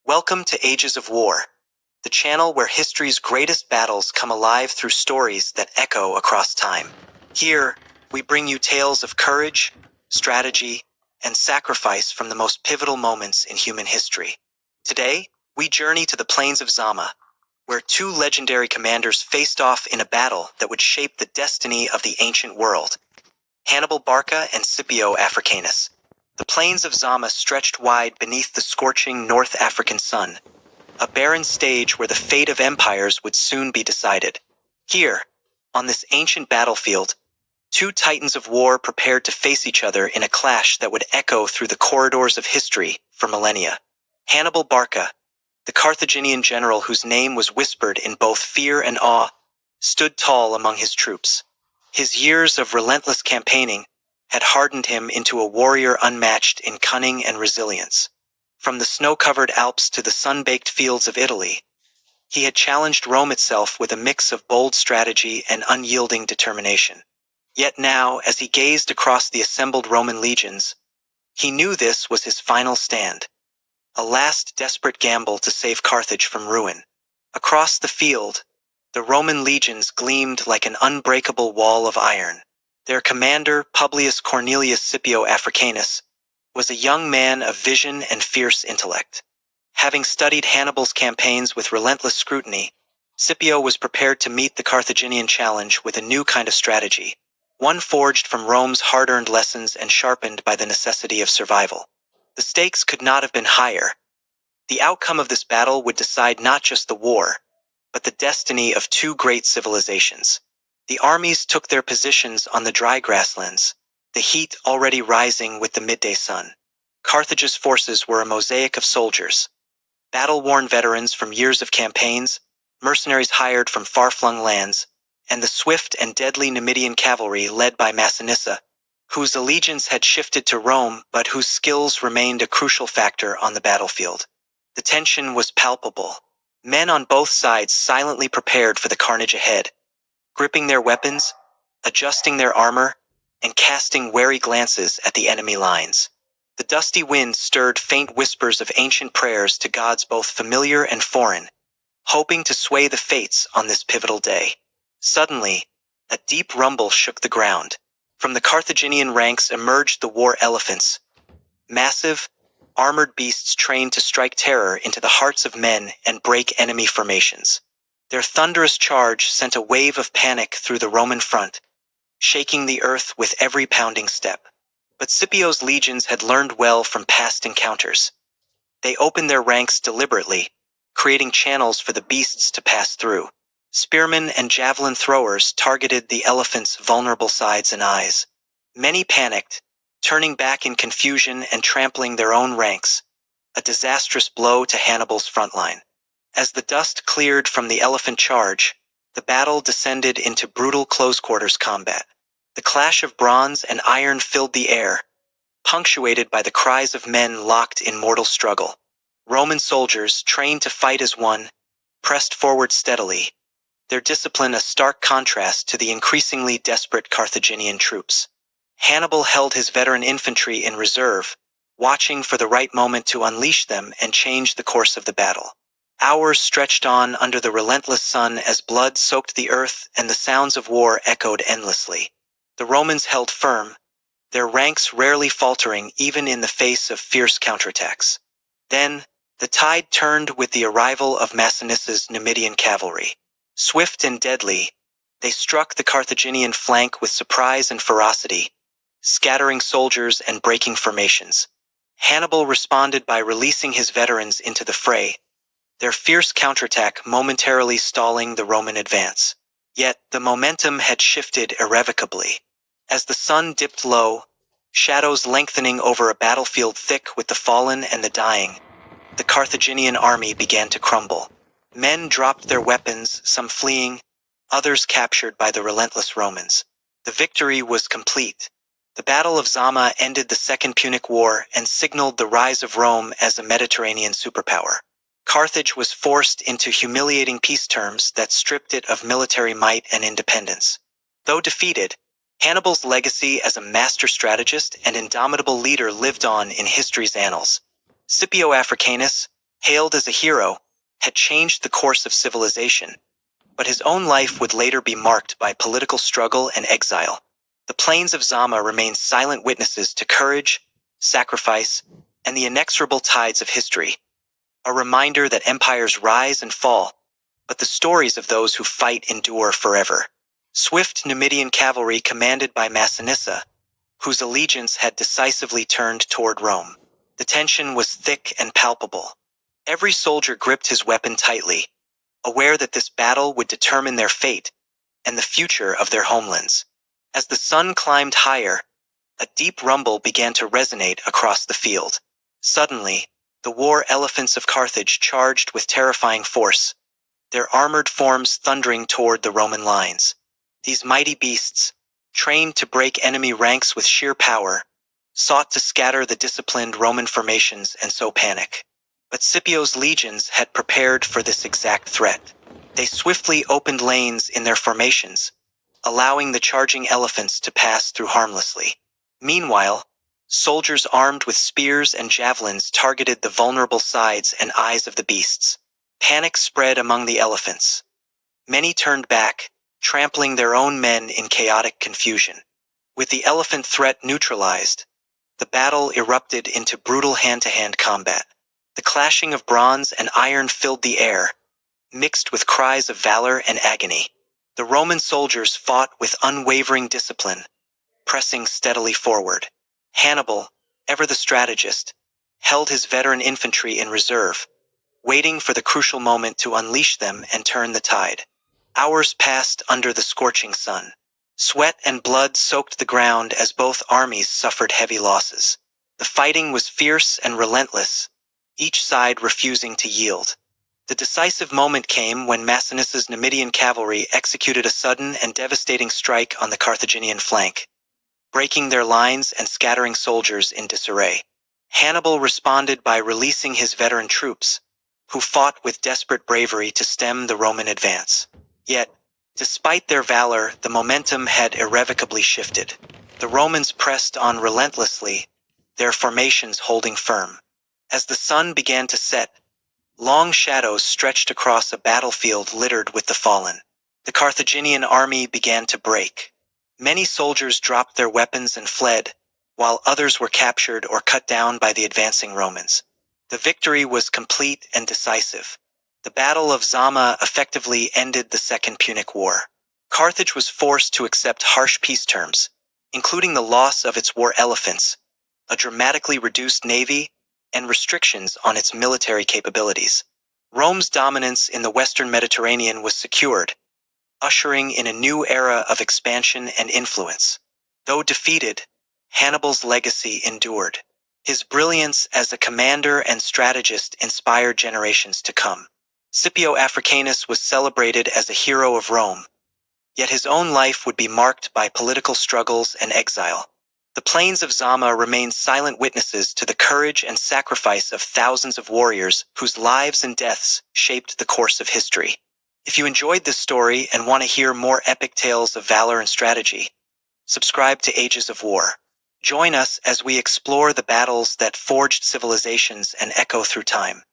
Welcome to Ages of War, the channel where history's greatest battles come alive through stories that echo across time. Here, we bring you tales of courage, strategy, and sacrifice from the most pivotal moments in human history. Today, we journey to the plains of Zama, where two legendary commanders faced off in a battle that would shape the destiny of the ancient world: Hannibal Barca and Scipio Africanus. The plains of Zama stretched wide beneath the scorching North African sun, a barren stage where the fate of empires would soon be decided. Here, on this ancient battlefield, two titans of war prepared to face each other in a clash that would echo through the corridors of history for millennia. Hannibal Barca, the Carthaginian general whose name was whispered in both fear and awe, stood tall among his troops. His years of relentless campaigning had hardened him into a warrior unmatched in cunning and resilience. From the snow-covered Alps to the sun-baked fields of Italy, he had challenged Rome itself with a mix of bold strategy and unyielding determination. Yet now, as he gazed across the assembled Roman legions, he knew this was his final stand, a last desperate gamble to save Carthage from ruin. Across the field, the Roman legions gleamed like an unbreakable wall of iron. Their commander, Publius Cornelius Scipio Africanus, was a young man of vision and fierce intellect. Having studied Hannibal's campaigns with relentless scrutiny, Scipio was prepared to meet the Carthaginian challenge with a new kind of strategy, one forged from Rome's hard-earned lessons and sharpened by the necessity of survival. The stakes could not have been higher. The outcome of this battle would decide not just the war, but the destiny of two great civilizations. The armies took their positions on the dry grasslands, the heat already rising with the midday sun. Carthage's forces were a mosaic of soldiers, battle-worn veterans from years of campaigns, mercenaries hired from far-flung lands, and the swift and deadly Numidian cavalry led by Massinissa, whose allegiance had shifted to Rome but whose skills remained a crucial factor on the battlefield. The tension was palpable. Men on both sides silently prepared for the carnage ahead, gripping their weapons, adjusting their armor, and casting wary glances at the enemy lines. The dusty wind stirred faint whispers of ancient prayers to gods both familiar and foreign, hoping to sway the fates on this pivotal day. Suddenly, a deep rumble shook the ground. From the Carthaginian ranks emerged the war elephants, massive, armored beasts trained to strike terror into the hearts of men and break enemy formations. Their thunderous charge sent a wave of panic through the Roman front, shaking the earth with every pounding step. But Scipio's legions had learned well from past encounters. They opened their ranks deliberately, creating channels for the beasts to pass through. Spearmen and javelin throwers targeted the elephants' vulnerable sides and eyes. Many panicked, turning back in confusion and trampling their own ranks, a disastrous blow to Hannibal's front line. As the dust cleared from the elephant charge, the battle descended into brutal close-quarters combat. The clash of bronze and iron filled the air, punctuated by the cries of men locked in mortal struggle. Roman soldiers, trained to fight as one, pressed forward steadily, their discipline a stark contrast to the increasingly desperate Carthaginian troops. Hannibal held his veteran infantry in reserve, watching for the right moment to unleash them and change the course of the battle. Hours stretched on under the relentless sun as blood soaked the earth and the sounds of war echoed endlessly. The Romans held firm, their ranks rarely faltering even in the face of fierce counterattacks. Then, the tide turned with the arrival of Massinissa's Numidian cavalry. Swift and deadly, they struck the Carthaginian flank with surprise and ferocity, scattering soldiers and breaking formations. Hannibal responded by releasing his veterans into the fray, their fierce counterattack momentarily stalling the Roman advance. Yet the momentum had shifted irrevocably. As the sun dipped low, shadows lengthening over a battlefield thick with the fallen and the dying, the Carthaginian army began to crumble. Men dropped their weapons, some fleeing, others captured by the relentless Romans. The victory was complete. The Battle of Zama ended the Second Punic War and signaled the rise of Rome as a Mediterranean superpower. Carthage was forced into humiliating peace terms that stripped it of military might and independence. Though defeated, Hannibal's legacy as a master strategist and indomitable leader lived on in history's annals. Scipio Africanus, hailed as a hero, had changed the course of civilization, but his own life would later be marked by political struggle and exile. The plains of Zama remain silent witnesses to courage, sacrifice, and the inexorable tides of history, a reminder that empires rise and fall, but the stories of those who fight endure forever. Swift Numidian cavalry commanded by Massinissa, whose allegiance had decisively turned toward Rome. The tension was thick and palpable. Every soldier gripped his weapon tightly, aware that this battle would determine their fate and the future of their homelands. As the sun climbed higher, a deep rumble began to resonate across the field. Suddenly, the war elephants of Carthage charged with terrifying force, their armored forms thundering toward the Roman lines. These mighty beasts, trained to break enemy ranks with sheer power, sought to scatter the disciplined Roman formations and sow panic. But Scipio's legions had prepared for this exact threat. They swiftly opened lanes in their formations, allowing the charging elephants to pass through harmlessly. Meanwhile, soldiers armed with spears and javelins targeted the vulnerable sides and eyes of the beasts. Panic spread among the elephants. Many turned back, trampling their own men in chaotic confusion. With the elephant threat neutralized, the battle erupted into brutal hand-to-hand combat. The clashing of bronze and iron filled the air, mixed with cries of valor and agony. The Roman soldiers fought with unwavering discipline, pressing steadily forward. Hannibal, ever the strategist, held his veteran infantry in reserve, waiting for the crucial moment to unleash them and turn the tide. Hours passed under the scorching sun. Sweat and blood soaked the ground as both armies suffered heavy losses. The fighting was fierce and relentless, each side refusing to yield. The decisive moment came when Massinissa's Numidian cavalry executed a sudden and devastating strike on the Carthaginian flank, breaking their lines and scattering soldiers in disarray. Hannibal responded by releasing his veteran troops, who fought with desperate bravery to stem the Roman advance. Yet, despite their valor, the momentum had irrevocably shifted. The Romans pressed on relentlessly, their formations holding firm. As the sun began to set, long shadows stretched across a battlefield littered with the fallen. The Carthaginian army began to break. Many soldiers dropped their weapons and fled, while others were captured or cut down by the advancing Romans. The victory was complete and decisive. The Battle of Zama effectively ended the Second Punic War. Carthage was forced to accept harsh peace terms, including the loss of its war elephants, a dramatically reduced navy, and restrictions on its military capabilities. Rome's dominance in the Western Mediterranean was secured, ushering in a new era of expansion and influence. Though defeated, Hannibal's legacy endured. His brilliance as a commander and strategist inspired generations to come. Scipio Africanus was celebrated as a hero of Rome, yet his own life would be marked by political struggles and exile. The plains of Zama remain silent witnesses to the courage and sacrifice of thousands of warriors whose lives and deaths shaped the course of history. If you enjoyed this story and want to hear more epic tales of valor and strategy, subscribe to Ages of War. Join us as we explore the battles that forged civilizations and echo through time.